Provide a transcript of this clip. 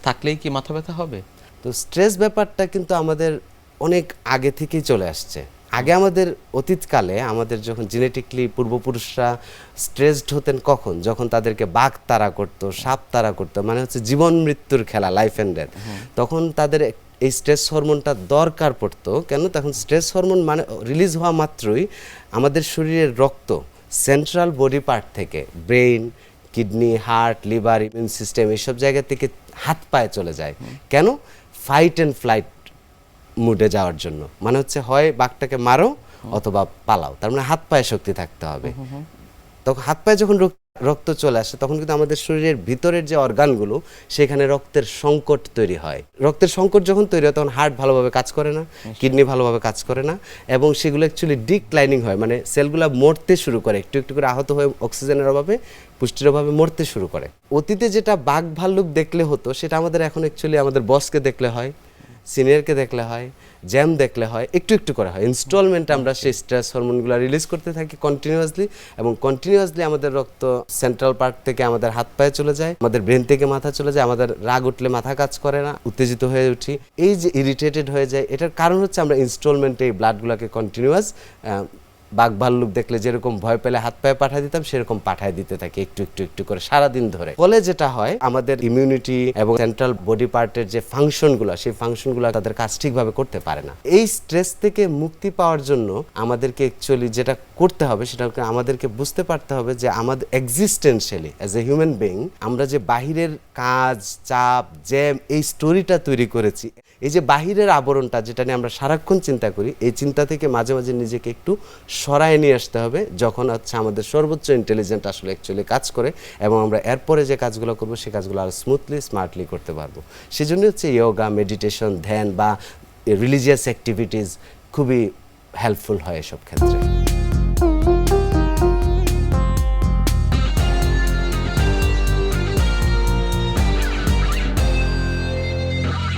থাকলেই কি মাথা ব্যথা হবে? তো স্ট্রেস ব্যাপারটা কিন্তু আমাদের অনেক আগে থেকেই চলে আসছে। আগে আমাদের অতীতকালে আমাদের যখন জেনেটিকলি পূর্বপুরুষরা স্ট্রেসড হতেন কখন? যখন তাদেরকে বাঘ তাড়া করতো, সাপ তাড়া করতো, মানে হচ্ছে জীবন মৃত্যুর খেলা, লাইফ অ্যান্ড ডেথ। তখন তাদের এই স্ট্রেস হরমোনটা দরকার পড়তো। কেন? তখন স্ট্রেস হরমোন মানে রিলিজ হওয়া মাত্রই আমাদের শরীরের রক্ত সেন্ট্রাল বডি পার্ট থেকে brain, kidney, heart, liver, immune system এইসব জায়গা থেকে হাত পায়ে চলে যায়। কেন? ফাইট অ্যান্ড ফ্লাইট মুডে যাওয়ার জন্য। মানে হচ্ছে হয় বাঘটাকে মারো অথবা পালাও, তার মানে হাত পায়ে শক্তি থাকতে হবে। তখন হাত পায়ে যখন রক্ত চলে আসে তখন কিন্তু আমাদের শরীরের ভিতরের যে অর্গানগুলো সেখানে রক্তের সংকট তৈরি হয়। রক্তের সংকট যখন তৈরি হয় তখন হার্ট ভালোভাবে কাজ করে না, কিডনি ভালোভাবে কাজ করে না, এবং সেগুলো অ্যাকচুয়ালি ডিক্লাইনিং হয়, মানে সেলগুলো মরতে শুরু করে, একটু একটু করে আহত হয়ে অক্সিজেনের অভাবে, পুষ্টির অভাবে মরতে শুরু করে। অতীতে যেটা বাঘ ভাল্লুক দেখলে হতো সেটা আমাদের এখন অ্যাকচুয়ালি আমাদের বসকে দেখলে হয়, সিনিয়রকে দেখলে হয়, জ্যাম দেখলে হয়, একটু একটু করে হয়। ইনস্টলমেন্টে আমরা সেই স্ট্রেস হরমোনগুলো রিলিজ করতে থাকি কন্টিনিউয়াসলি, এবং কন্টিনিউয়াসলি আমাদের রক্ত সেন্ট্রাল পার্ট থেকে আমাদের হাত পায়ে চলে যায়, আমাদের ব্রেন থেকে মাথা চলে যায়, আমাদের রাগ উঠলে মাথা কাজ করে না, উত্তেজিত হয়ে উঠি, এই যে ইরিটেটেড হয়ে যায়, এটার কারণ হচ্ছে আমরা ইনস্টলমেন্টে এই ব্লাডগুলোকে কন্টিনিউয়াস বাঘ ভাল্লুক দেখলে যেরকম ভয় পেলে হাত পায়ে পাঠিয়ে দিতাম সেরকম পাঠিয়ে দিতে থাকি একটু একটু একটু করে সারাদিন ধরে। ফলে যেটা হয় আমাদের ইমিউনিটি এবং সেন্ট্রাল বডি পার্টের যে ফাংশনগুলো সেই ফাংশনগুলো তাদের কাজ ঠিকভাবে করতে পারে না। এই স্ট্রেস থেকে মুক্তি পাওয়ার জন্য আমাদেরকে অ্যাকচুয়ালি যেটা করতে হবে সেটা আমাদেরকে বুঝতে পারতে হবে যে আমাদের এক্সিস্টেন্সিয়ালি অ্যাজ এ হিউম্যান বিইং আমরা যে বাহিরের কাজ, চাপ, জ্যাম, এই স্টোরিটা তৈরি করেছি, এই যে বাহিরের আবরণটা যেটা নিয়ে আমরা সারাক্ষণ চিন্তা করি, এই চিন্তা থেকে মাঝে মাঝে নিজেকে একটু সরায় নিয়ে আসতে হবে, যখন হচ্ছে আমাদের সর্বোচ্চ ইন্টেলিজেন্ট আসলে অ্যাকচুয়ালি কাজ করে, এবং আমরা এরপরে যে কাজগুলো করবো সেই কাজগুলো আরও স্মুথলি স্মার্টলি করতে পারবো। সেজন্য হচ্ছে ইয়োগা, মেডিটেশন, ধ্যান বা রিলিজিয়াস অ্যাক্টিভিটিস খুবই হেল্পফুল হয় এসব ক্ষেত্রে।